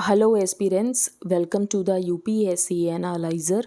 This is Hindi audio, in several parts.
Hello aspirants, welcome to the UPSC Analyzer.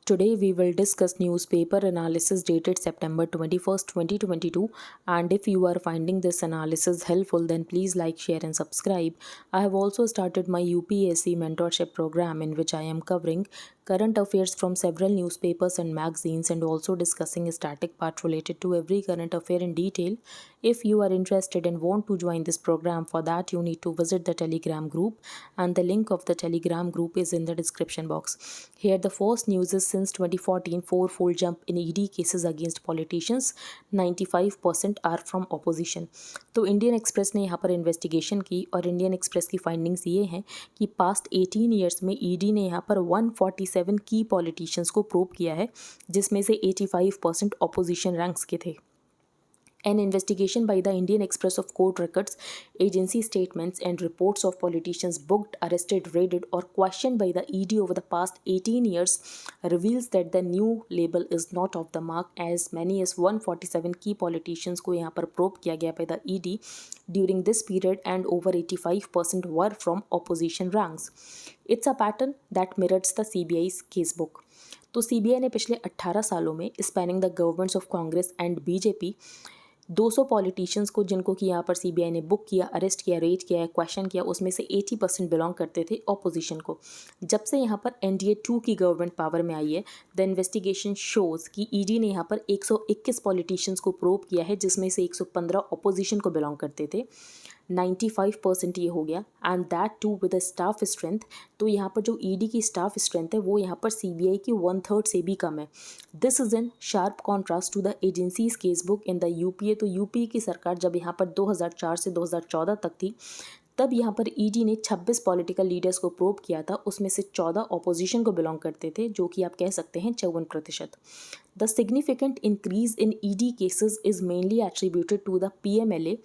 Today we will discuss newspaper analysis dated September 21st, 2022, and if you are finding this analysis helpful then please like, share and subscribe. I have also started my UPSC mentorship program in which I am covering current affairs from several newspapers and magazines and also discussing a static part related to every current affair in detail. If you are interested and want to join this program, for that you need to visit the Telegram group, and the link of the Telegram group is in the description box. Here the first news is since 2014 four-fold jump in ED cases against politicians, 95% are from opposition. तो इंडियन एक्सप्रेस ने यहाँ पर इन्वेस्टिगेशन की और इंडियन एक्सप्रेस की फाइंडिंग्स ये हैं कि पास्ट 18 ईयर्स में ईडी ने यहाँ पर 147 की पॉलिटिशियंस को प्रूव किया है, जिसमें से 85% ऑपोजिशन रैंक्स के थे. An investigation by the Indian Express of court records, agency statements, and reports of politicians booked, arrested, raided, or questioned by the ED over the past 18 years reveals that the new label is not off the mark. As many as 147 key politicians को यहाँ पर probe किया गया by the ED during this period, and over 85% were from opposition ranks. It's a pattern that mirrors the CBI's casebook. तो CBI ने पिछले 18 सालों में spanning the governments of Congress and BJP 200 politicians को जिनको कि यहाँ पर सीबीआई ने बुक किया, अरेस्ट किया, रेड किया, क्वेश्चन किया, उसमें से 80% बिलोंग करते थे ऑपोजिशन को. जब से यहाँ पर एनडीए 2 की गवर्नमेंट पावर में आई है, द इन्वेस्टिगेशन शोज कि ईडी ने यहाँ पर 121 पॉलिटिशियंस को प्रूव किया है, जिसमें से 115 ऑपोजिशन को बिलोंग करते थे. 95% ये हो गया, and that too with staff strength. तो यहाँ पर जो ईडी की स्टाफ स्ट्रेंथ है वो यहाँ पर सीबीआई की 1/3 से भी कम है. This is in sharp contrast to the agencies case book in the UPA. तो यूपीए की सरकार जब यहाँ पर 2004 से 2014 तक थी, तब यहाँ पर ईडी ने 26 पॉलिटिकल लीडर्स को प्रोब किया था, उसमें से 14 ऑपोजिशन को बिलोंग करते थे, जो कि आप कह सकते हैं 54%. The significant increase in ED cases is mainly attributed to the PMLA,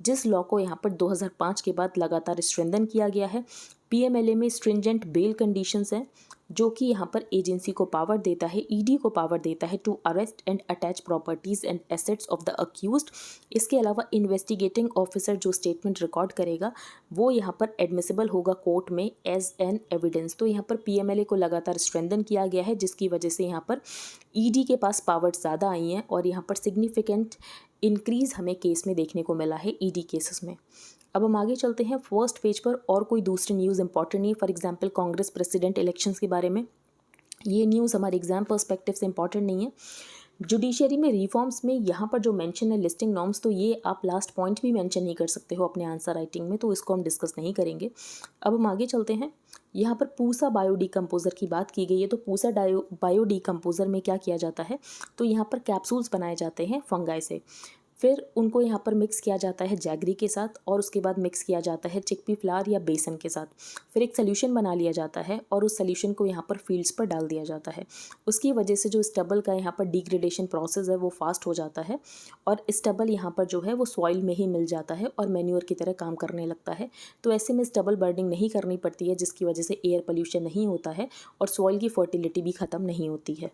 जिस लॉ को यहाँ पर 2005 के बाद लगातार स्ट्रेंथन किया गया है. पीएमएलए में स्ट्रिंजेंट बेल कंडीशंस हैं, जो कि यहाँ पर एजेंसी को पावर देता है, ईडी को पावर देता है to arrest and attach properties and assets of the accused. इसके अलावा इन्वेस्टिगेटिंग ऑफिसर जो स्टेटमेंट रिकॉर्ड करेगा वो यहाँ पर एडमिसिबल होगा कोर्ट में एज एन एविडेंस. तो यहाँ पर पीएमएलए को लगातार स्ट्रेंथन किया गया है, जिसकी वजह से यहाँ पर ईडी के पास पावर्स ज़्यादा आई हैं और यहाँ पर सिग्निफिकेंट इंक्रीज हमें केस में देखने को मिला है ईडी केसेस में. अब हम आगे चलते हैं फर्स्ट पेज पर, और कोई दूसरी न्यूज़ इंपॉर्टेंट नहीं. For example Congress president elections के बारे में, ये न्यूज़ हमारे एग्जाम पर्सपेक्टिव से इंपॉर्टेंट नहीं है. जुडिशरी में रिफॉर्म्स में यहाँ पर जो मेंशन है लिस्टिंग नॉर्म्स, तो ये आप लास्ट पॉइंट भी मेंशन नहीं कर सकते हो अपने आंसर राइटिंग में, तो इसको हम डिस्कस नहीं करेंगे. अब हम आगे चलते हैं. यहाँ पर पूसा बायोडिकम्पोजर की बात की गई है. तो पूसा बायोडिकम्पोजर में क्या किया जाता है, तो यहाँ पर कैप्सूल्स बनाए जाते हैं फंगाई से, फिर उनको यहाँ पर मिक्स किया जाता है जैगरी के साथ, और उसके बाद मिक्स किया जाता है चिकपी फ्लावर या बेसन के साथ. फिर एक सोल्यूशन बना लिया जाता है और उस सोल्यूशन को यहाँ पर फील्ड्स पर डाल दिया जाता है. उसकी वजह से जो स्टबल का यहाँ पर डिग्रेडेशन प्रोसेस है वो फास्ट हो जाता है, और स्टबल यहाँ पर जो है वो सॉइल में ही मिल जाता है और मैन्योर की तरह काम करने लगता है. तो ऐसे में स्टबल बर्निंग नहीं करनी पड़ती है, जिसकी वजह से एयर पोल्यूशन नहीं होता है और सॉइल की फर्टिलिटी भी ख़त्म नहीं होती है.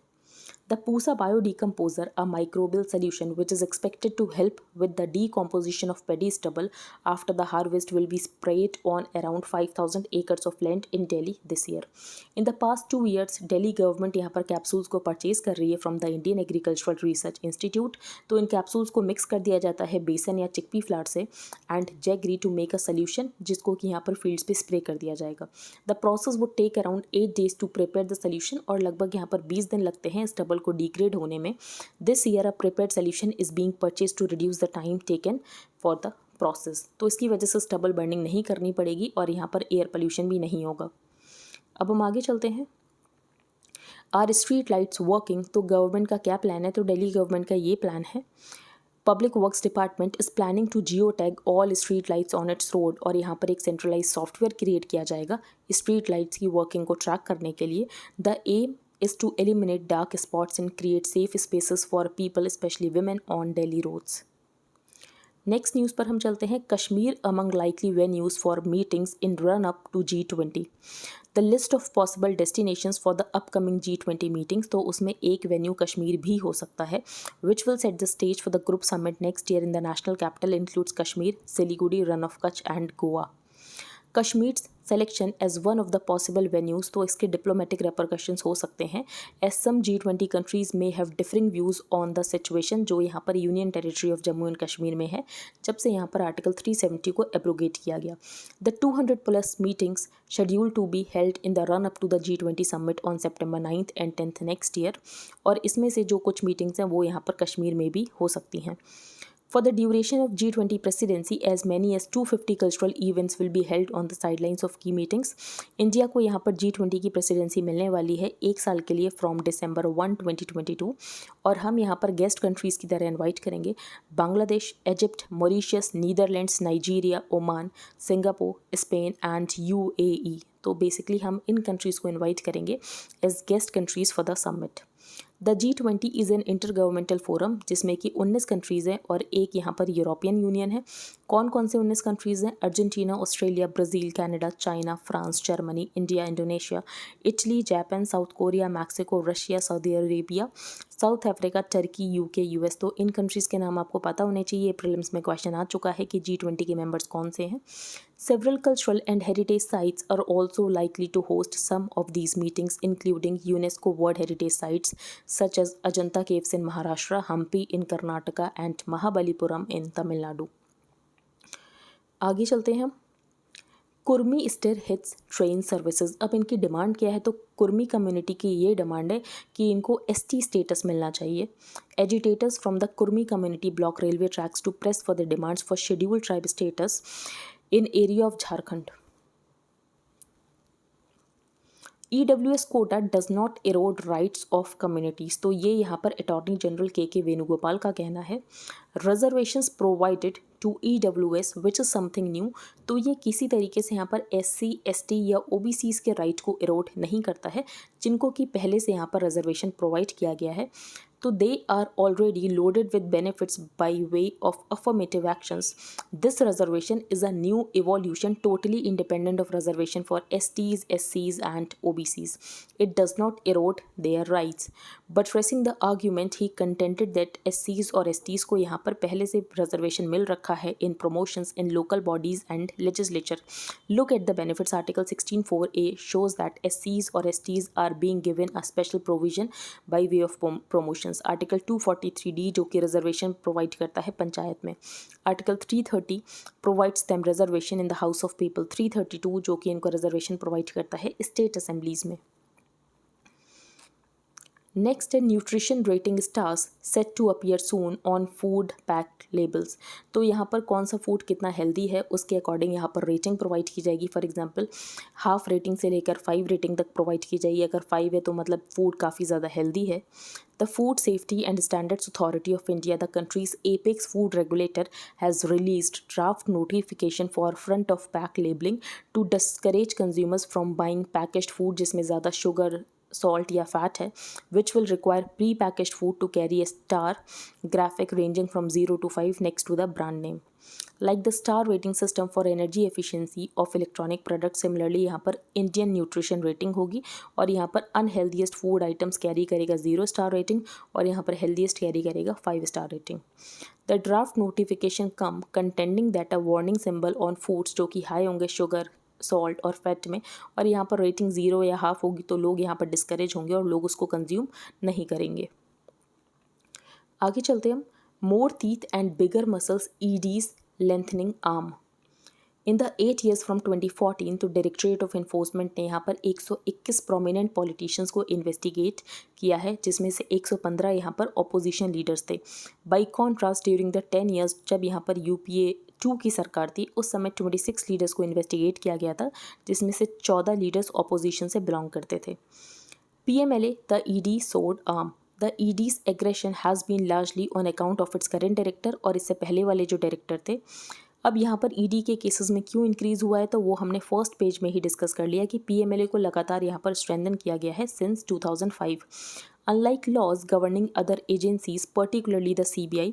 The Pusa biodecomposer, a microbial solution which is expected to help with the decomposition of paddy stubble after the harvest, will be sprayed on around 5,000 acres of land in Delhi this year. In the past 2 years, Delhi government यहाँ पर capsules को purchase कर रही है from the Indian Agricultural Research Institute. तो इन capsules को mix कर दिया जाता है बेसन या चिकपी फ्लावर से and jaggery to make a solution, जिसको कि यहाँ पर fields पे spray कर दिया जाएगा. The process would take around 8 days to prepare the solution, और लगभग यहाँ पर 20 दिन लगते हैं stubble को डिग्रेड होने में. This year a prepared solution is being purchase to reduce the time taken for the process. तो इसकी वजह से स्टबल बर्निंग नहीं करनी पड़ेगी और यहाँ पर एयर पोल्यूशन भी नहीं होगा. अब हम आगे चलते हैं. Are street lights working. तो गवर्नमेंट का क्या प्लान है, तो दिल्ली गवर्नमेंट का ये प्लान है. Public works department is planning to geo tag all street lights on its road, और यहाँ पर एक सेंट्रलाइज सॉफ्टवेयर क्रिएट किया जाएगा स्ट्रीट लाइट्स की वर्किंग को ट्रैक करने के लिए. The aim is to eliminate dark spots and create safe spaces for people, especially women, on Delhi roads. Next news पर हम चलते हैं. Kashmir among likely venues for meetings in run up to G20. The list of possible destinations for the upcoming G20 meetings. तो उसमें एक वेन्यू कश्मीर भी हो सकता है, which will set the stage for the group summit next year in the national capital includes Kashmir, Siliguri, run of Kutch and Goa. Kashmir selection as one of the possible venues, तो इसके डिप्लोमेटिक रेपरकशंस हो सकते हैं एज सम G20 कंट्रीज़ में have differing views on the situation, जो यहाँ पर union territory of Jammu and Kashmir में है जब से यहाँ पर आर्टिकल 370 को एब्रोगेट किया गया। The 200+ meetings schedule to be held in the run up to the G20 summit on September 9th and 10th next year, और इसमें से जो कुछ मीटिंग्स हैं वो यहाँ पर कश्मीर में भी हो सकती हैं। For the duration of G20 presidency, as many as 250 cultural events will be held on the sidelines of key meetings. India को यहाँ पर G20 की प्रेसिडेंसी मिलने वाली है 1 साल के लिए फ्रॉम December 1, 2022, और हम यहाँ पर गेस्ट कंट्रीज़ की तरह इनवाइट करेंगे Bangladesh, Egypt, Mauritius, Netherlands, Nigeria, Oman, Singapore, Spain and UAE। तो बेसिकली हम इन कंट्रीज़ को इनवाइट करेंगे as guest countries for the summit. The G20 is an intergovernmental forum जिसमें कि 19 कंट्रीज़ हैं और एक यहाँ पर यूरोपियन यूनियन है। कौन कौन से 19 कंट्रीज़ हैं? Argentina, Australia, Brazil, Canada, China, France, Germany, India, Indonesia, Italy, Japan, south Korea, Mexico, Russia, Saudi Arabia, south Africa, Turkey, UK, US। तो इन कंट्रीज़ के नाम आपको पता होने चाहिए, प्रीलिम्स में क्वेश्चन आ चुका है कि G20 के मेंबर्स कौन से हैं। Several cultural and heritage sites are also likely to host some of these meetings, including UNESCO World Heritage Sites such as Ajanta Caves in Maharashtra, Hampi in Karnataka, and Mahabalipuram in Tamil Nadu. आगे चलते हैं हम। Kurmi stir hits train services. अब इनकी डिमांड क्या है? तो कुर्मी कम्युनिटी की ये डिमांड है कि इनको ST स्टेटस मिलना चाहिए। Agitators from the Kurmi community block railway tracks to press for the demands for scheduled tribe status in area of Jharkhand. EWS quota does not erode rights of communities। तो ये यहाँ पर अटॉर्नी जनरल के वेणुगोपाल का कहना है। Reservations provided to EWS which is something new। तो ये किसी तरीके से यहाँ पर SC, ST या OBCs के राइट को इरोड नहीं करता है, जिनको कि पहले से यहाँ पर रिजर्वेशन प्रोवाइड किया गया है। तो they are already loaded with benefits by way of affirmative actions. This reservation is a new evolution totally independent of reservation for STs, SCs and OBCs. It does not erode their rights. Buttressing the argument, he contended that SCs और STs को यहाँ पर पहले से reservation मिल रखा है in promotions in local bodies and legislature. Look at the benefits. Article 16(4)(a) shows that SCs or STs are being given a special provision by way of promotion. Article 243D जो कि रिजर्वेशन प्रोवाइड करता है पंचायत में। Article 330 provides them reservation in the House of People. 332 जो कि इनको रिजर्वेशन प्रोवाइड करता है स्टेट असेंबलीज में। नेक्स्ट है nutrition rating stars set to appear soon on food pack labels. तो यहाँ पर कौन सा फूड कितना हेल्दी है उसके अकॉर्डिंग यहाँ पर रेटिंग प्रोवाइड की जाएगी। फॉर एग्जांपल हाफ रेटिंग से लेकर 5 रेटिंग तक प्रोवाइड की जाएगी। अगर 5 है तो मतलब फूड काफ़ी ज़्यादा हेल्दी है। The Food Safety and Standards Authority of India, the country's apex food regulator, has released draft notification for front of pack labeling to discourage consumers from buying packaged food जिसमें ज़्यादा शुगर, salt या fat है, which will require pre-packaged food to carry a star graphic ranging from 0 to 5 next to the brand name. Like the star rating system for energy efficiency of electronic products, similarly यहाँ पर Indian nutrition rating होगी और यहाँ पर unhealthiest food items कैरी करेगा 0 star rating और यहाँ पर healthiest कैरी करेगा 5 star rating. The draft notification come contending that a warning symbol on foods जो कि high होंगे sugar, सॉल्ट और फैट में और यहाँ पर रेटिंग 0 या हाफ होगी तो लोग यहाँ पर डिस्करेज होंगे और लोग उसको कंज्यूम नहीं करेंगे। आगे चलते हम। More teeth and bigger muscles EDs lengthening arm. In the 8 years from 2014 तो डायरेक्टरेट ऑफ एनफोर्समेंट ने यहाँ पर 121 प्रोमिनेंट पॉलिटिशियंस को इन्वेस्टिगेट किया है, जिसमें से 115 यहाँ पर ऑपोजिशन लीडर्स थे। By contrast during the 10 years जब यहाँ पर UPA 2 की सरकार थी उस समय 26 लीडर्स को इन्वेस्टिगेट किया गया था, जिसमें से 14 लीडर्स ऑपोजिशन से बिलोंग करते थे। PMLA द ED सोड arm. The ED's aggression has been largely on account of its current director और इससे पहले वाले जो डायरेक्टर थे। अब यहाँ पर ED के केसेस में क्यों इंक्रीज़ हुआ है तो वो हमने फर्स्ट पेज में ही डिस्कस कर लिया कि PMLA को लगातार यहाँ पर स्ट्रेंथन किया गया है since 2005। Unlike laws governing other agencies, particularly the CBI,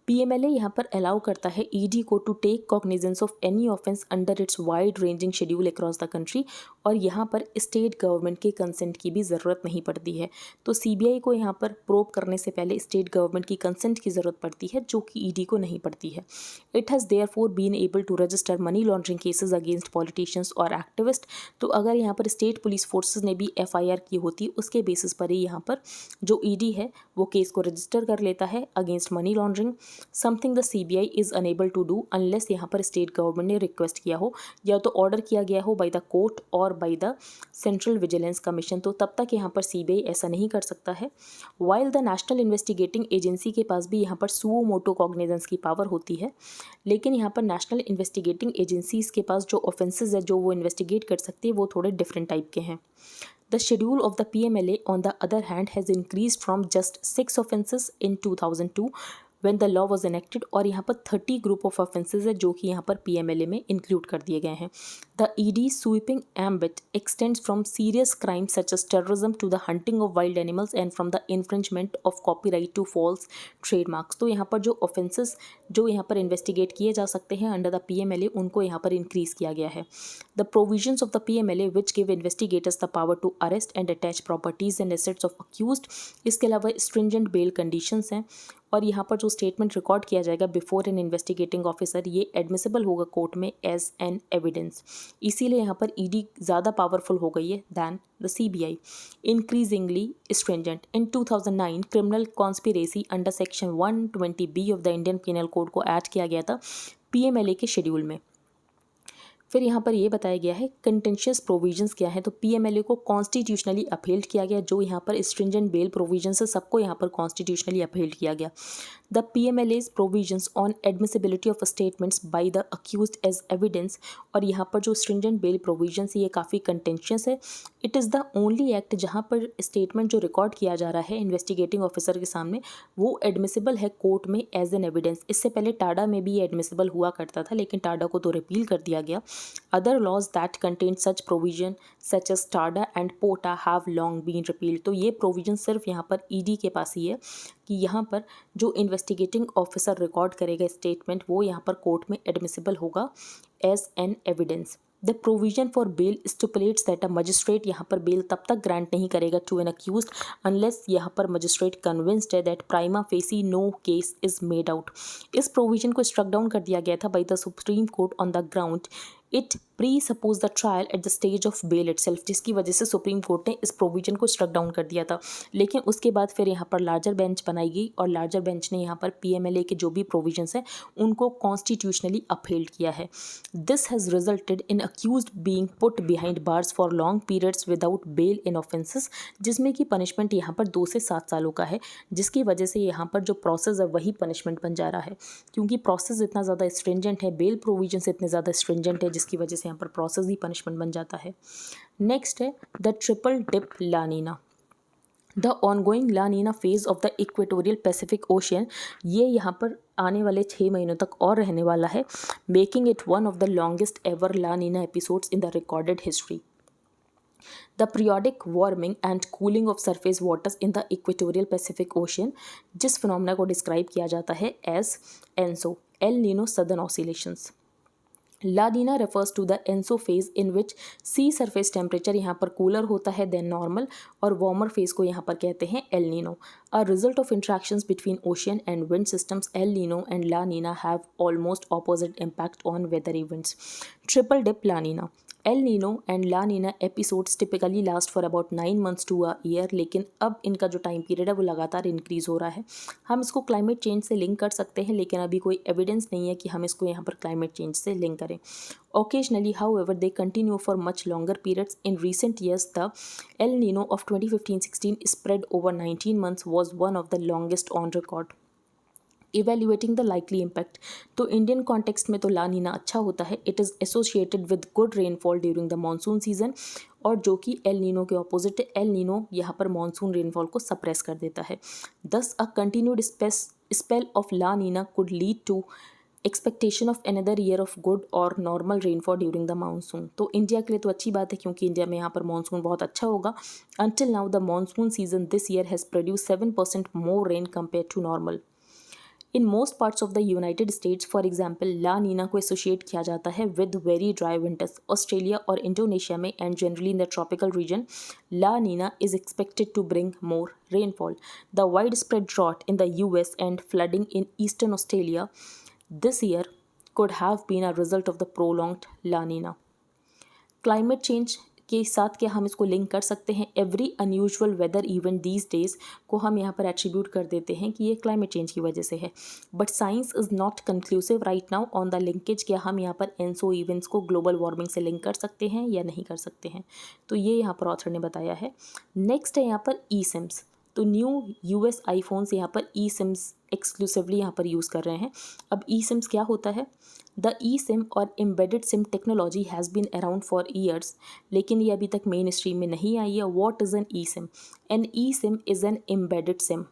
PMLA यहाँ पर अलाउ करता है ईडी को to take cognizance of any offence under its wide ranging schedule across the country, और यहाँ पर स्टेट गवर्नमेंट के कंसेंट की भी ज़रूरत नहीं पड़ती है। तो सीबीआई को यहाँ पर प्रोब करने से पहले स्टेट गवर्नमेंट की कंसेंट की ज़रूरत पड़ती है, जो कि ईडी को नहीं पड़ती है। It has therefore been able to register money laundering cases against politicians और एक्टिविस्ट। तो अगर यहाँ पर स्टेट पुलिस फोर्सेज ने भी एफआईआर की होती, उसके बेसिस पर ही यहाँ पर जो ईडी है वो केस को रजिस्टर कर लेता है against money laundering, something the CBI is unable to do unless यहाँ पर स्टेट गवर्नमेंट ने रिक्वेस्ट किया हो या तो ऑर्डर किया गया हो बाय द कोर्ट और by the central vigilance commission, तो तब तक यहाँ पर सीबीआई ऐसा नहीं कर सकता है। While the national investigating agency के पास भी यहाँ पर सुओ मोटो कॉग्निजेंस की पावर होती है, लेकिन यहाँ पर नेशनल इन्वेस्टिगेटिंग एजेंसीज के पास जो ऑफेंसेस है जो वो इन्वेस्टिगेट कर सकती है वो थोड़े डिफरेंट टाइप के हैं। The schedule of the PMLA, on the other hand, has increased from just 6 offences in 2002 when the law was enacted, और यहाँ पर 30 group of offences है जो कि यहाँ पर PMLA में include कर दिए गए हैं। The ED's sweeping ambit extends from serious crimes such as terrorism to the hunting of wild animals and from the infringement of copyright to false trademarks। तो यहाँ पर जो offences जो यहाँ पर investigate किए जा सकते हैं under the PMLA उनको यहाँ पर increase किया गया है। The provisions of the PMLA which give investigators the power to arrest and attach properties and assets of accused, इसके अलावा stringent bail conditions हैं, और यहाँ पर जो स्टेटमेंट रिकॉर्ड किया जाएगा बिफोर एन इन्वेस्टिगेटिंग ऑफिसर ये एडमिसिबल होगा कोर्ट में एज एन एविडेंस। इसीलिए यहाँ पर ईडी ज़्यादा पावरफुल हो गई है than the CBI. Increasingly stringent in 2009 criminal conspiracy under section 120B of the Indian penal code को ऐड किया गया था पीएमएलए के शेड्यूल में। फिर यहाँ पर ये बताया गया है कंटेंशियस प्रोविजंस क्या है, तो पीएमएलए को कॉन्स्टिट्यूशनली अपहेल्ड किया गया, जो यहाँ पर स्ट्रिंजेंट बेल प्रोविजंस है सबको यहाँ पर कॉन्स्टिट्यूशनली अपहेल्ड किया गया। The PMLA's provisions on admissibility of statements by the accused as evidence, और यहाँ पर जो स्ट्रिंजेंट बेल प्रोविजंस ये काफ़ी कंटेंशियस है। It is the only act जहाँ पर स्टेटमेंट जो रिकॉर्ड किया जा रहा है इन्वेस्टिगेटिंग ऑफिसर के सामने वो एडमिसिबल है कोर्ट में एज एन एविडेंस। इससे पहले टाडा में भी ये एडमिसिबल हुआ करता था, लेकिन टाडा को तो रिपील कर दिया गया। Other laws that contain such provision such as TADA and POTA have long been repealed। तो ये प्रोविजन सिर्फ यहाँ पर ईडी के पास ही है कि यहाँ पर जो इन्वेस्टिगेटिंग ऑफिसर रिकॉर्ड करेगा स्टेटमेंट वो यहाँ पर कोर्ट में एडमिसिबल होगा as an evidence. The provision for bail stipulates that a magistrate यहाँ पर बेल तब तक ग्रांट नहीं करेगा टू एन अक्यूज्ड अनलेस यहाँ पर मजिस्ट्रेट कन्विंस्ड है that prima facie no case is made out. इस प्रोविजन को स्ट्रक डाउन कर दिया गया था by the supreme court on the ground it presuppose the trial at the stage of bail itself, जिसकी वजह से सुप्रीम कोर्ट ने इस प्रोविजन को स्ट्रक डाउन कर दिया था। लेकिन उसके बाद फिर यहाँ पर लार्जर बेंच बनाई गई और लार्जर बेंच ने यहाँ पर पीएमएलए के जो भी प्रोविजंस हैं उनको कॉन्स्टिट्यूशनली अपहेल्ड किया है। This has resulted in accused being put behind bars for long periods without bail in offences, जिसमें कि पनिशमेंट यहाँ पर 2 से 7 सालों का है, जिसकी वजह से यहाँ पर जो प्रोसेस है वही पनिशमेंट बन जा रहा है, क्योंकि प्रोसेस इतना ज़्यादा स्ट्रिंजेंट है, बेल प्रोविजंस इतने ज़्यादा स्ट्रिंजेंट है, जिसकी वजह से यहाँ पर प्रोसेस ही पनिशमेंट बन जाता है। नेक्स्ट है the triple dip La Nina. The ongoing La Nina phase of the equatorial Pacific Ocean, ये यहाँ पर आने वाले 6 महीनों तक और रहने वाला है, making it one of the longest ever La Nina episodes in the recorded history. The periodic warming and cooling of surface waters in the equatorial Pacific Ocean, जिस फिनोमेना को डिस्क्राइब किया जाता है as ENSO, El Nino Southern Oscillations. La Nina refers to the ENSO phase in which sea surface temperature यहाँ पर कूलर होता है देन नॉर्मल, और वार्मर फेज को यहाँ पर कहते हैं El Nino. A result of interactions between ocean and wind systems, El Nino and La Nina have almost opposite impact on weather events. Triple dip La Nina, El Nino and La Nina episodes typically last for about 9 months to a year, लेकिन अब इनका जो टाइम पीरियड है वो लगातार इंक्रीज़ हो रहा है। हम इसको क्लाइमेट चेंज से लिंक कर सकते हैं, लेकिन अभी कोई एविडेंस नहीं है कि हम इसको यहाँ पर क्लाइमेट चेंज से लिंक करें। Occasionally, however, they continue for much longer periods. In recent years, the El Nino of 2015-16 spread over 19 months was one of the longest on record. Evaluating the likely impact, तो इंडियन कॉन्टेक्स्ट में तो ला नीना अच्छा होता है, it is associated with good rainfall during the monsoon season, और जो कि एल नीनो के ऑपोजिट है, एल नीनो यहाँ पर मानसून रेनफॉल को सप्रेस कर देता है। Thus a continued spell of La Nina could lead to expectation of another year of good और normal rainfall during the monsoon. तो इंडिया के लिए तो अच्छी बात है क्योंकि इंडिया में यहाँ पर मानसून बहुत अच्छा होगा। Until now the monsoon season this year has produce 7% more rain compare to normal. In most parts of the United States, for example, La Nina को एसोशिएट किया जाता है with very dry winters. Australia और इंडोनेशिया में and generally in the tropical region, La Nina is expected to bring more rainfall. The widespread drought in the US and flooding in eastern Australia this year could have been a result of the prolonged La Nina. Climate change के साथ क्या हम इसको लिंक कर सकते हैं? Every unusual weather event these days को हम यहाँ पर एट्रीब्यूट कर देते हैं कि ये क्लाइमेट चेंज की वजह से है. But science is not conclusive right now on the linkage. क्या हम यहाँ पर एनसो इवेंट्स को ग्लोबल वार्मिंग से लिंक कर सकते हैं या नहीं कर सकते हैं? तो ये यहाँ पर ऑथर ने बताया है. नेक्स्ट है यहाँ पर ई सिम्स. तो न्यू यूएस आईफोन्स यहाँ पर ई सिम्स एक्सक्लूसिवली यहाँ पर यूज़ कर रहे हैं. अब ई सिम्स क्या होता है? द ई सिम और embedded SIM technology has been around for years, लेकिन ये अभी तक मेन स्ट्रीम में नहीं आई है. What is an eSIM? An eSIM is an embedded SIM.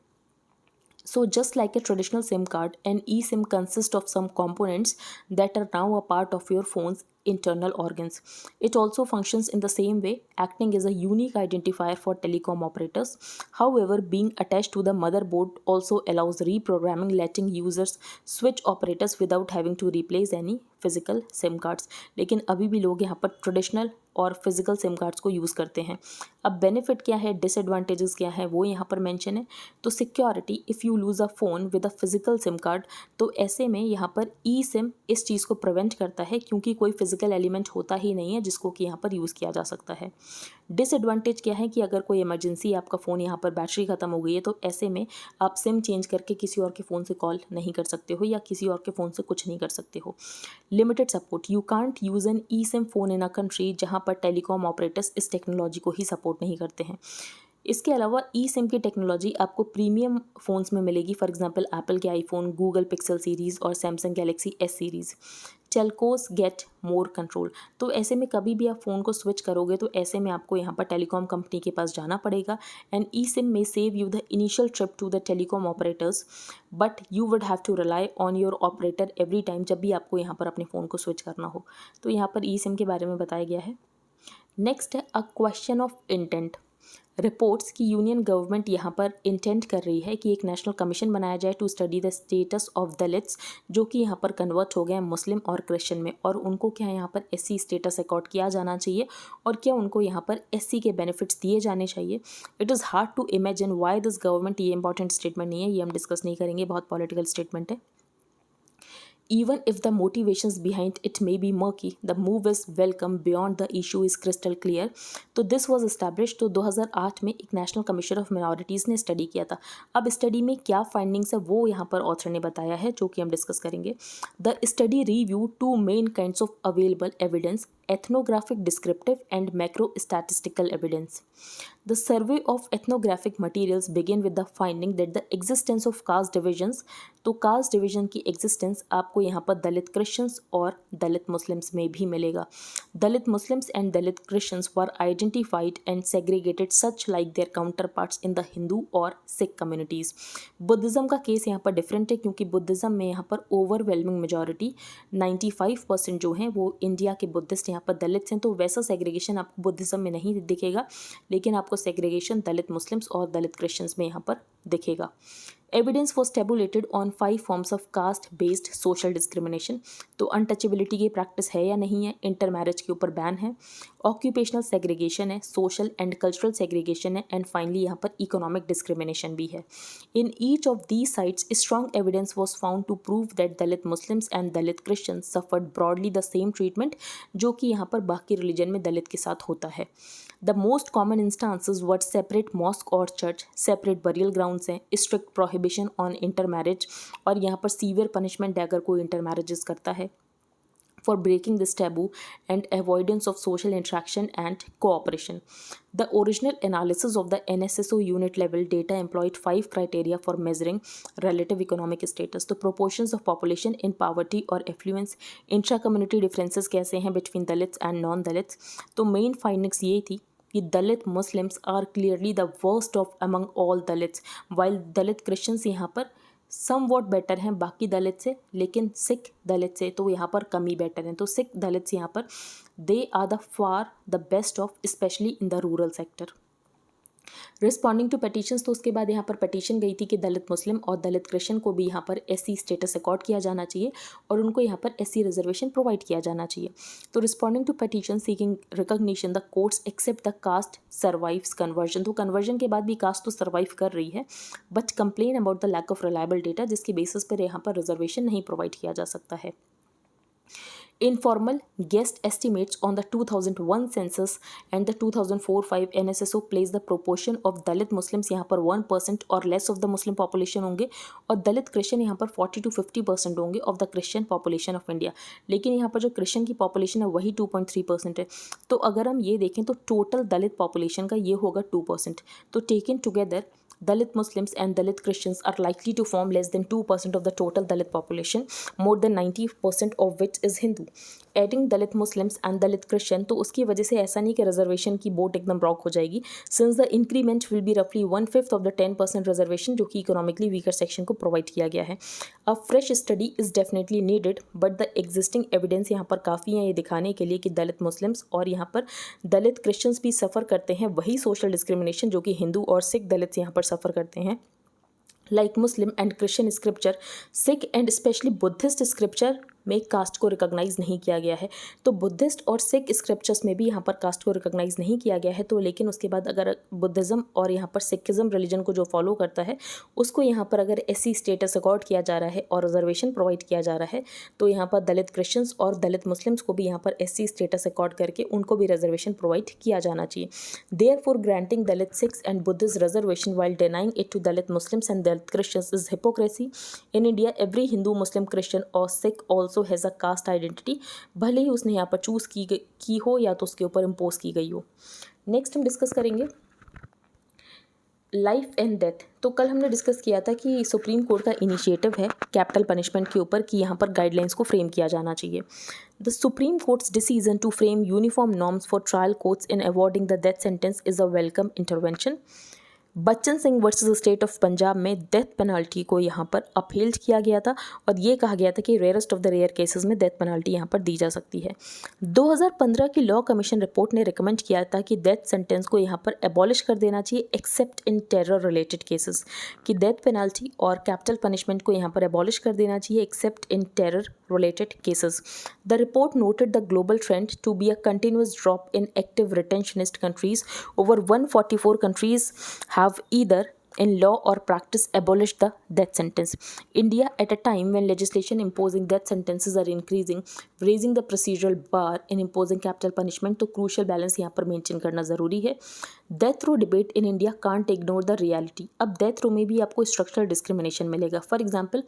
So just like a traditional SIM card, an eSIM consists of some components that are now a part of your phone's internal organs. It also functions in the same way, acting as a unique identifier for telecom operators. However, being attached to the motherboard also allows reprogramming, letting users switch operators without having to replace any physical SIM cards. लेकिन अभी भी लोग यहाँ पर ट्रेडिशनल और फिजिकल सिम कार्ड्स को यूज़ करते हैं. अब बेनिफिट क्या है, डिसएडवांटेजेस क्या है, वो यहाँ पर मेंशन है. तो security, if you lose a phone with a physical SIM card, तो ऐसे में यहाँ पर ई सिम इस चीज़ को प्रिवेंट करता है, क्योंकि कोई फिजिकल एलिमेंट होता ही नहीं है जिसको कि यहाँ पर यूज़ किया जा सकता है. डिसएडवांटेज क्या है कि अगर कोई इमरजेंसी, आपका फ़ोन यहाँ पर बैटरी ख़त्म हो गई है, तो ऐसे में आप सिम चेंज करके किसी और के फ़ोन से कॉल नहीं कर सकते हो या किसी और के फ़ोन से कुछ नहीं कर सकते हो. Limited support, you can't use an eSIM phone in a country जहाँ पर टेलीकॉम ऑपरेटर्स इस टेक्नोलॉजी को ही सपोर्ट नहीं करते हैं. इसके अलावा ई सिम की टेक्नोलॉजी आपको प्रीमियम फ़ोन्स में मिलेगी. फॉर एग्जांपल एप्पल के आईफोन, गूगल पिक्सल सीरीज़ और Samsung Galaxy S series. Telcos get more control. तो ऐसे में कभी भी आप फ़ोन को स्विच करोगे तो ऐसे में आपको यहाँ पर टेलीकॉम कंपनी के पास जाना पड़ेगा. एंड ई सिम में save you the initial trip to the telecom operators, but you would have to rely on your operator every time जब भी आपको यहाँ पर अपने फ़ोन को स्विच करना हो. तो यहाँ पर ई सिम के बारे में बताया गया है. नेक्स्ट है a question of intent. Reports की यूनियन गवर्नमेंट यहाँ पर इंटेंट कर रही है कि एक नेशनल कमीशन बनाया जाए to study the status of Dalits, जो कि यहाँ पर कन्वर्ट हो गए हैं मुस्लिम और क्रिश्चियन में, और उनको क्या यहाँ पर एससी स्टेटस अकॉर्ड किया जाना चाहिए और क्या उनको यहाँ पर एससी के बेनिफिट्स दिए जाने चाहिए. It is hard to imagine why this government. ये इंपॉर्टेंट स्टेटमेंट नहीं है, ये हम डिस्कस नहीं करेंगे, बहुत पॉलिटिकल स्टेटमेंट है. Even if the motivations behind it may be murky, the move is welcome beyond the issue is crystal clear. तो this was established. तो 2008 में एक नेशनल कमीशन ऑफ मिनॉरिटीज़ ने स्टडी किया था. अब स्टडी में क्या फाइंडिंग्स है वो यहाँ पर ऑथर ने बताया है, जो कि हम डिस्कस करेंगे. The study review two main kinds of available evidence, ethnographic, descriptive and macro statistical evidence. The survey of ethnographic materials begin with the finding that the existence of caste divisions. तो कास्ट डिवीजन की एग्जिस्टेंस आपको यहाँ पर दलित क्रिश्चियंस और दलित मुस्लिम्स में भी मिलेगा. Dalit Muslims and Dalit Christians were identified and segregated such like their counter parts in the और सिख कम्युनिटीज़. बुद्धिज़्म का केस यहाँ पर डिफरेंट है, क्योंकि बुद्धिज़्म में यहाँ पर ओवरवेलमिंग मेजॉरिटी 95% जो हैं वो इंडिया के बुद्धिस्ट यहाँ पर दलित हैं. तो वैसा सेग्रीगेशन आपको बुद्धिज़्म में नहीं दिखेगा, लेकिन आपको सेग्रीगेशन दलित मुस्लिम्स और दलित क्रिश्चियंस में यहाँ पर दिखेगा. Evidence was tabulated on 5 forms of caste-based social discrimination. तो अनटचेबिलिटी की प्रैक्टिस है या नहीं है, इंटरमैरिज के ऊपर बैन है, ऑक्यूपेशनल सेग्रीगेशन है, सोशल एंड कल्चरल सेग्रीगेशन है, एंड फाइनली यहाँ पर इकोनॉमिक डिस्क्रिमिनेशन भी है. In each of these sites strong evidence was found to prove that Dalit Muslims and Dalit Christians suffered broadly the same treatment, जो कि यहाँ पर बाकी रिलीजन में दलित के साथ होता है. The most common instances were separate mosque और चर्च, सेपरेट बरियल ग्राउंड्स हैं, strict prohibition on intermarriage, और यहाँ पर सीवियर पनिशमेंट है अगर कोई इंटर मैरिजेस करता है, for breaking this taboo, and avoidance of social interaction and cooperation. The original analysis of the NSSO unit level data employed 5 criteria for measuring relative economic status. The proportions of population in poverty or affluence, intra-community differences कैसे हैं between Dalits and non-Dalits. तो main findings ये थी कि Dalit Muslims are clearly the worst off among all Dalits, while Dalit Christians यहाँ पर सम वॉट बेटर हैं बाकी दलित से, लेकिन सिख दलित से तो यहाँ पर कम ही बेटर हैं. तो सिख दलित यहाँ पर they are the far the best off, specially in the rural sector. Responding to petitions, तो उसके बाद यहाँ पर पेटिशन गई थी कि दलित मुस्लिम और दलित क्रिश्चियन को भी यहाँ पर एससी स्टेटस अकॉर्ड किया जाना चाहिए और उनको यहाँ पर एससी रिजर्वेशन प्रोवाइड किया जाना चाहिए। तो responding to petition seeking recognition the courts accept the caste survives conversion, तो कन्वर्जन के बाद भी कास्ट तो सर्वाइव कर रही है but complain about the lack of reliable data, जिसके बेसिस पर यहाँ पर रिजर्वेशन नहीं प्रोवाइड किया जा सकता है। Informal guessed estimates on the 2001 census and the 2004-5 NSSO place the proportion of Dalit Muslims यहाँ पर 1% और less of the Muslim population होंगे और दलित क्रिश्चियन यहाँ पर 40 to 50% होंगे of the Christian population of India। लेकिन यहाँ पर जो क्रिश्चियन की population है वही 2.3% है। तो अगर हम ये देखें तो टोटल दलित population का ये होगा 2%। तो taken together Dalit Muslims and Dalit Christians are likely to form less than 2% of the total Dalit population, more than 90% of which is Hindu. Adding Dalit Muslims and Dalit Christian, तो उसकी वजह से ऐसा नहीं कि रिजर्वेशन की बोट एकदम रॉक हो जाएगी, since the increment will be रफली 1/5 ऑफ द 10% रिजर्वेशन जो कि इकोनॉमिकली वीकर सेक्शन को प्रोवाइड किया गया है। अ fresh study is definitely needed but the existing evidence यहाँ पर काफ़ी है ये दिखाने के लिए कि दलित मुस्लिम्स और यहाँ पर दलित क्रिश्चियंस भी सफ़र करते हैं वही सोशल डिस्क्रिमिनेशन जो कि हिंदू और सिख दलित यहाँ पर सफ़र करते हैं। Like Muslim and Christian scripture, Sikh and specially Buddhist scripture में कास्ट को रिकॉग्नाइज नहीं किया गया है। तो बुद्धिस्ट और सिख स्क्रिप्चर्स में भी यहाँ पर कास्ट को रिकॉग्नाइज नहीं किया गया है। तो लेकिन उसके बाद अगर बुद्धिज़्म और यहाँ पर सिखिज़्म रिलीजन को जो फॉलो करता है उसको यहाँ पर अगर एससी स्टेटस अकॉर्ड किया जा रहा है और रिजर्वेशन प्रोवाइड किया जा रहा है तो यहाँ पर दलित क्रिश्चियंस और दलित मुस्लिम्स को भी यहाँ पर एससी स्टेटस अकॉर्ड करके उनको भी रिजर्वेशन प्रोवाइड किया जाना चाहिए। Therefore granting Dalit Sikhs and Buddhist reservation while denying it to Dalit Muslims and Dalit Christians is hypocrisy. In India every Hindu Muslim Christian और Sikh also has a caste identity, भले ही उसने यहाँ पर चूज़ की हो या तो उसके ऊपर इम्पोज की गई हो। नेक्स्ट हम डिस्कस करेंगे लाइफ एंड डेथ। तो कल हमने डिस्कस किया था कि सुप्रीम कोर्ट का इनिशिएटिव है कैपिटल पनिशमेंट के ऊपर कि यहाँ पर गाइडलाइंस को फ्रेम किया जाना चाहिए। The Supreme Court's decision to frame uniform norms for trial courts in awarding the death sentence is a welcome intervention. Bachan Singh versus state of Punjab में डेथ पेनल्टी को यहाँ पर अपहेल्ड किया गया था और ये कहा गया था कि rarest of the rare cases में डेथ पेनल्टी यहाँ पर दी जा सकती है। 2015 की लॉ कमीशन रिपोर्ट ने रिकमेंड किया था कि डेथ सेंटेंस को यहाँ पर एबॉलिश कर देना चाहिए एक्सेप्ट इन टेरर रिलेटेड केसेस, कि डेथ पेनल्टी और कैपिटल पनिशमेंट को यहाँ पर एबॉलिश कर देना चाहिए accept in terror related cases. The report noted the global trend to be a continuous drop in active retentionist countries. Over 144 countries have either in law or practice abolished the death sentence. India, at a time when legislation imposing death sentences are increasing, raising the procedural bar in imposing capital punishment, तो crucial balance यहाँ पर मेंटेन करना ज़रूरी है। Death row debate in India can't ignore the reality. अब डेथ रो में भी आपको स्ट्रक्चरल डिस्क्रिमिनेशन मिलेगा। फॉर एग्जांपल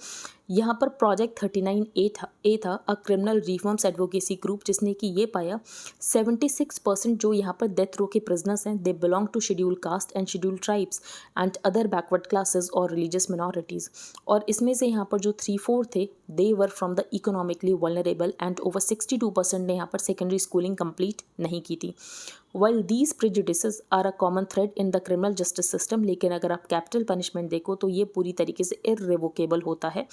यहाँ पर प्रोजेक्ट 39A था a criminal reforms advocacy group, जिसने कि ये पाया 76% जो यहाँ पर डेथ रो के प्रिजनर्स हैं they belong to schedule caste and schedule tribes and other backward classes और रिलीजियस मिनॉरिटीज़। और इसमें से यहाँ पर जो 3/4 थे they were from the economically vulnerable and over 62% ने यहाँ पर सेकेंडरी स्कूलिंग कंप्लीट नहीं की थी। While these prejudices are a common thread in the criminal justice system, लेकिन अगर आप कैपिटल पनिशमेंट देखो तो ये पूरी तरीके से इररिवोकेबल होता है,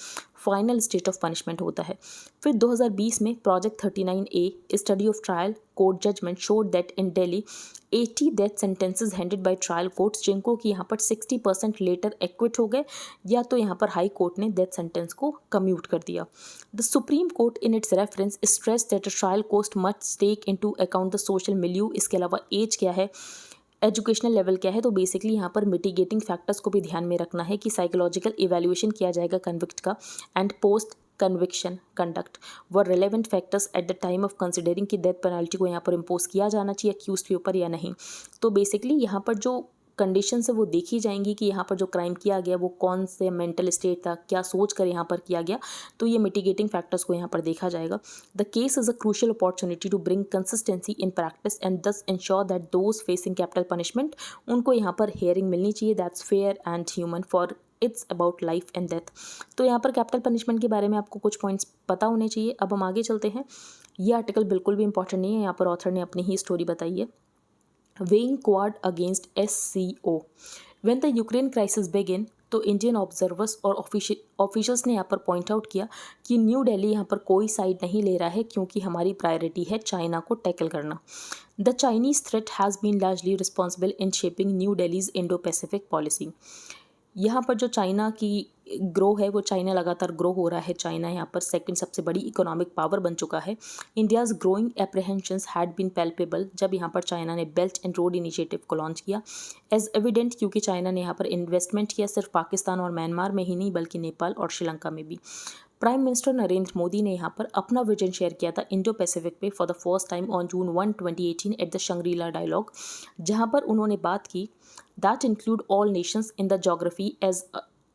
फाइनल स्टेट ऑफ पनिशमेंट होता है। फिर 2020 में Project 39A study of trial court judgement showed that in Delhi 80 death sentences handed by trial courts, जिनको कि यहाँ पर 60% लेटर एक्विट हो गए या तो यहाँ पर हाई कोर्ट ने डेथ सेंटेंस को कम्यूट कर दिया। The supreme Court in its reference stress that trial court must take into account the social milieu, इसके अलावा एज क्या है, एजुकेशनल लेवल क्या है। तो बेसिकली यहाँ पर मिटिगेटिंग फैक्टर्स को भी ध्यान में रखना है कि साइकोलॉजिकल इवैल्यूएशन किया जाएगा कन्विक्ट का and post conviction conduct were relevant factors at the time of considering कि डेथ पेनल्टी को यहाँ पर इम्पोज किया जाना चाहिए अक्यूज्ड के ऊपर या नहीं। तो बेसिकली यहाँ पर जो कंडीशंस है वो देखी जाएंगी कि यहाँ पर जो क्राइम किया गया वो कौन से मेंटल स्टेट था, क्या सोच कर यहाँ पर किया गया, तो ये मिटिगेटिंग फैक्टर्स को यहाँ पर देखा जाएगा। The case is a crucial opportunity to bring consistency in practice and thus ensure that those facing capital punishment उनको यहाँ पर हेयरिंग मिलनी चाहिए that's fair and human for it's about life and death. तो यहाँ पर कैपिटल पनिशमेंट के बारे में आपको कुछ पॉइंट्स पता होने चाहिए। अब हम आगे चलते हैं। ये आर्टिकल बिल्कुल भी इंपॉर्टेंट नहीं है, यहाँ पर ऑथर ने अपनी ही स्टोरी बताई है। Weighing Quad against SCO. When the Ukraine crisis began, तो इंडियन ऑब्जर्वर्स और ऑफिशियल्स ने यहाँ पर पॉइंट आउट किया कि न्यू दिल्ली यहाँ पर कोई साइड नहीं ले रहा है, क्योंकि हमारी प्रायोरिटी है चाइना को टैकल करना। The Chinese threat has been largely responsible in shaping New Delhi's Indo Pacific policy. यहाँ पर जो चाइना की ग्रो है वो चाइना लगातार ग्रो हो रहा है। चाइना यहाँ पर सेकंड सबसे बड़ी इकोनॉमिक पावर बन चुका है। India's growing apprehensions had been palpable जब यहाँ पर चाइना ने बेल्ट एंड रोड इनिशिएटिव को लॉन्च किया। एज एविडेंट, क्योंकि चाइना ने यहाँ पर इन्वेस्टमेंट किया सिर्फ पाकिस्तान और म्यांमार में ही नहीं बल्कि नेपाल और श्रीलंका में भी। प्राइम मिनिस्टर नरेंद्र मोदी ने यहाँ पर अपना विजन शेयर किया था इंडो पैसिफिक पे for the first time on June 1, 2018 at the Shangri-La Dialogue, जहाँ पर उन्होंने बात की that include all nations in the geography as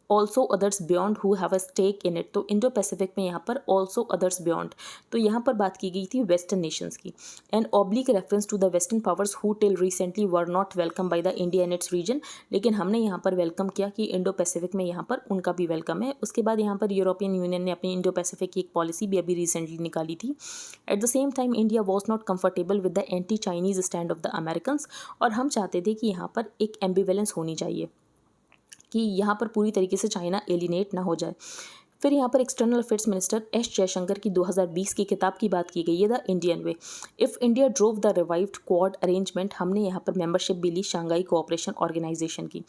also others beyond who have a stake in it। तो इंडो पैसिफिक में यहाँ पर also others beyond, तो यहाँ पर बात की गई थी वेस्टर्न नेशंस की, and oblique reference to the western powers who till recently were not welcome by the India and its region. लेकिन हमने यहाँ पर वेलकम किया कि इंडो पैसिफिक में यहाँ पर उनका भी वेलकम है। उसके बाद यहाँ पर यूरोपियन यूनियन ने अपनी इंडो पैसिफिक की एक पॉलिसी भी अभी रिसेंटली निकाली थी। Eight the same time India was not comfortable with the anti Chinese stand of the Americans, और हम चाहते थे कि यहाँ पर एक एम्बिवेलेंस होनी चाहिए कि यहाँ पर पूरी तरीके से चाइना एलिनेट ना हो जाए। फिर यहाँ पर external affairs minister S Jaishankar की 2020 की किताब की बात की गई है, the Indian way, if India drove the revived quad arrangement. हमने यहाँ पर मेंबरशिप भी ली शांघाई कोऑपरेशन ऑर्गेनाइजेशन की।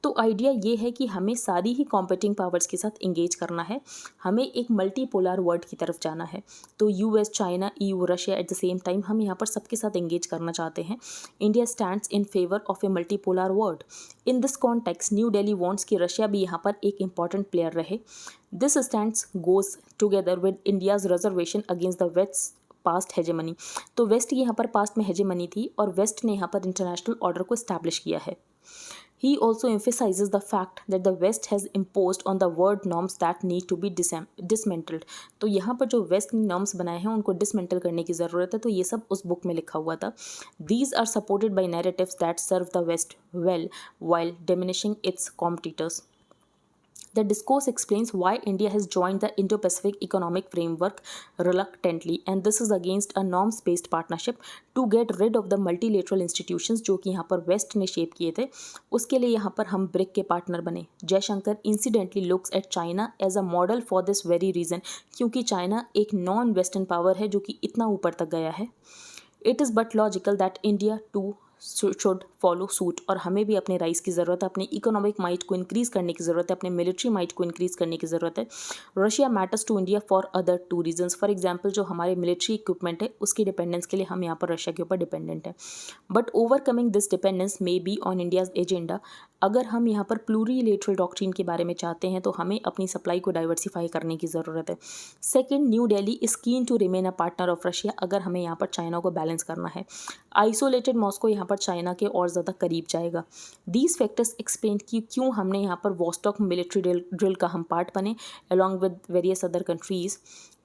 तो आइडिया ये है कि हमें सारी ही कॉम्पिटिंग पावर्स के साथ इंगेज करना है, हमें एक मल्टीपोलर वर्ल्ड की तरफ जाना है। तो US, China, EU, Russia at the same time हम यहाँ पर सबके साथ इंगेज करना चाहते हैं। India stands in favour of a multipolar world. In this context New Delhi wants कि रशिया भी यहाँ पर एक इंपॉर्टेंट प्लेयर रहे। This stands goes together with India's reservation against the west past hegemony. तो वेस्ट की यहाँ पर पास्ट में हेजेमनी थी और वेस्ट ने यहाँ पर इंटरनेशनल ऑर्डर को इस्टेब्लिश किया है। He also emphasizes the fact that the West has imposed on the world norms that need to be dismantled। तो यहाँ पर जो वेस्ट ने नॉर्म्स बनाए हैं उनको डिसमेंटल करने की ज़रूरत है। तो ये सब उस बुक में लिखा हुआ था। These are supported by narratives that serve the West well while diminishing its competitors। The discourse explains why India has joined the Indo-Pacific Economic Framework reluctantly, and this is against a norms-based partnership to get rid of the multilateral institutions जो कि यहाँ पर वेस्ट ने शेप किए थे। उसके लिए यहाँ पर हम ब्रिक के पार्टनर बने। Jaishankar incidentally looks at China as a model for this very reason, क्योंकि चाइना एक नॉन वेस्टर्न पावर है जो कि इतना ऊपर तक गया है। It is but logical that India too should follow suit, और हमें भी अपने राइस की ज़रूरत है, अपने इकोनॉमिक माइट को इंक्रीज़ करने की ज़रूरत है, अपने मिलिट्री माइट को इंक्रीज़ करने की ज़रूरत है। Russia matters to India for other two reasons. For example जो हमारे मिलिट्री इक्विपमेंट है उसकी डिपेंडेंस के लिए हम यहाँ पर रशिया के ऊपर डिपेंडेंट हैं। But overcoming this dependence may be on India's agenda. अगर हम यहाँ पर प्लूरीलेटरल डॉक्ट्रिन के बारे में चाहते हैं तो हमें अपनी सप्लाई को डाइवर्सिफाई करने की ज़रूरत है। Second, New Delhi is keen to remain a partner of Russia. अगर हमें यहाँ पर चाइना को बैलेंस करना है, आइसोलेटेड मॉस्को यहाँ पर चाइना के और ज़्यादा करीब जाएगा। दीज फैक्टर्स एक्सप्लेन कि क्यों हमने यहाँ पर वॉस्टॉक मिलिट्री ड्रिल का हम पार्ट बने along with various other countries.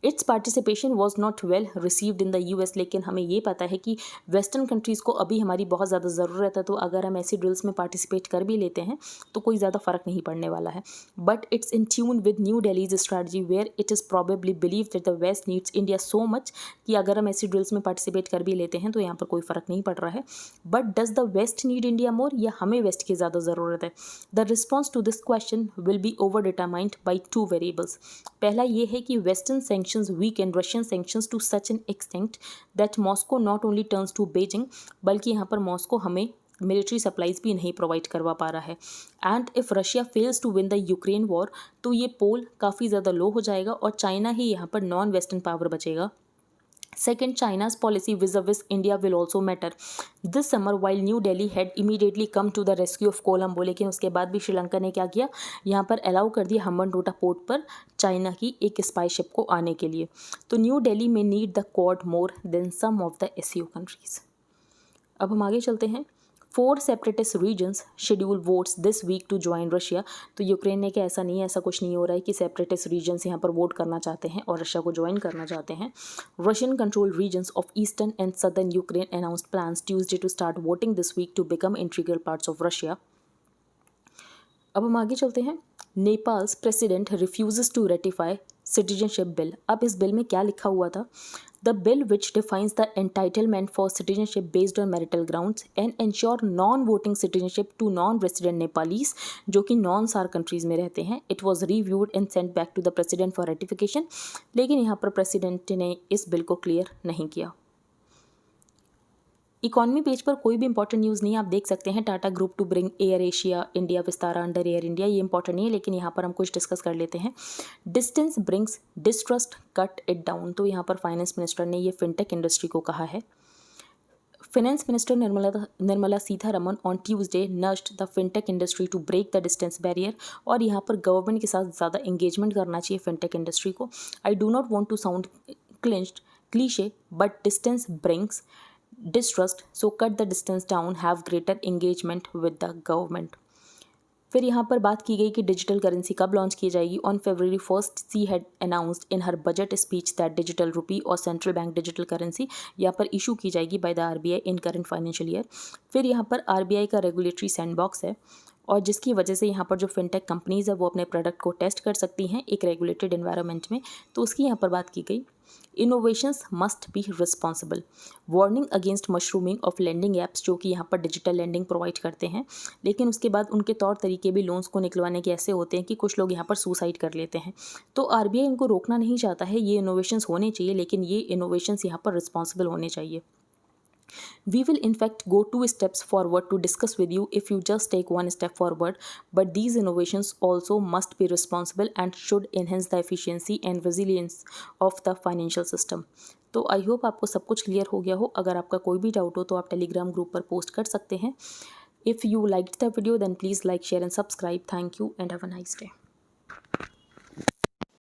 It's participation was not well received in the US, लेकिन हमें ये पता है कि वेस्टर्न कंट्रीज़ को अभी हमारी बहुत ज़्यादा ज़रूरत है। तो अगर हम ऐसी ड्रिल्स में पार्टिसिपेट कर भी लेते हैं तो कोई ज़्यादा फ़र्क नहीं पड़ने वाला है। But it's in tune with New Delhi's strategy where it is probably believe that the west needs India so much कि अगर हम ऐसी ड्रिल्स में पार्टिसिपेट कर भी लेते हैं तो यहाँ पर कोई फ़र्क नहीं पड़ रहा है। But does the west need India more, या हमें वेस्ट की ज़्यादा ज़रूरत है? The response to this question will be overdetermined by two variables. पहला ये है कि western sanctions weak and Russian sanctions to such an extent that Moscow not only turns to Beijing, बल्कि यहाँ पर मॉस्को हमें मिलिट्री सप्लाईज भी नहीं प्रोवाइड करवा पा रहा है। And if Russia fails to win the Ukraine war तो ये पोल काफ़ी ज़्यादा लो हो जाएगा और चाइना ही यहाँ पर नॉन वेस्टर्न पावर बचेगा। Second, China's policy vis-a-vis India will also matter. This summer, while New Delhi had immediately come to the rescue of Colombo, लेकिन उसके बाद भी श्रीलंका ने क्या किया, यहाँ पर अलाउ कर दिया हम्बनटोटा पोर्ट पर चाइना की एक स्पाई शिप को आने के लिए। तो New Delhi may need the Quad more than some of the SCO countries. अब हम आगे चलते हैं। 4 separatist regions schedule votes this week to join Russia. तो यूक्रेन ने क्या, ऐसा नहीं है, ऐसा कुछ नहीं हो रहा है कि सेपरेटिस्ट रीजन्स यहाँ पर वोट करना चाहते हैं और रशिया को ज्वाइन करना चाहते हैं। Russian control regions of eastern and southern Ukraine announced plans Tuesday to start voting this week to become integral parts of Russia. अब हम आगे चलते हैं। Nepal's president refuses to ratify citizenship bill. अब इस बिल में क्या लिखा हुआ था? The bill which defines the entitlement for citizenship based on marital grounds and ensure non-voting citizenship to non-resident Nepalis जो कि non-SAR countries में रहते हैं. It was reviewed and sent back to the president for ratification. लेकिन यहाँ पर प्रेसिडेंट ने इस बिल को क्लियर नहीं किया. इकॉनमी पेज पर कोई भी इंपॉर्टेंट न्यूज़ नहीं है. आप देख सकते हैं Tata group to bring Air Asia India Vistara under Air India. ये इंपॉर्टेंट नहीं है लेकिन यहाँ पर हम कुछ डिस्कस कर लेते हैं. Distance brings distrust cut it down. तो यहाँ पर फाइनेंस मिनिस्टर ने ये फिनटेक इंडस्ट्री को कहा है. Finance Minister Nirmala Sitharaman on Tuesday nursed the fintech industry to break the distance barrier. और यहाँ पर गवर्नमेंट के साथ ज़्यादा एंगेजमेंट करना चाहिए फिनटेक इंडस्ट्री को. I do not want to sound cliche but distance brings distrust, so cut the distance down, have greater engagement with the government. फिर यहाँ पर बात की गई कि डिजिटल करेंसी कब लॉन्च की जाएगी. On February 1st she had announced in her budget speech that digital rupee और सेंट्रल बैंक डिजिटल करेंसी यहाँ पर इशू की जाएगी by the RBI in current financial year. फिर यहाँ पर RBI का रेगुलेटरी सैंडबॉक्स है और जिसकी वजह से यहाँ पर जो फिनटेक कंपनीज़ है वो अपने प्रोडक्ट को टेस्ट कर सकती हैं एक रेगुलेटेड एनवायरनमेंट में. तो उसकी यहाँ पर बात की गई. Innovations must be responsible. Warning against mushrooming of lending apps जो कि यहाँ पर डिजिटल लेंडिंग प्रोवाइड करते हैं लेकिन उसके बाद उनके तौर तरीके भी लोन्स को निकलवाने के ऐसे होते हैं कि कुछ लोग यहाँ पर सुसाइड कर लेते हैं. तो RBI इनको रोकना नहीं चाहता है. ये इनोवेशंस होने चाहिए लेकिन ये इनोवेशंस यहाँ पर रिस्पॉन्सिबल होने चाहिए. We will in fact go 2 steps forward to discuss with you if you just take 1 step forward, but these innovations also must be responsible and should enhance the efficiency and resilience of the financial system. तो आई होप आपको सब कुछ क्लियर हो गया हो. अगर आपका कोई भी डाउट हो तो आप टेलीग्राम ग्रुप पर पोस्ट कर सकते हैं. If you liked the video then please like, share and subscribe. Thank you and have a nice day.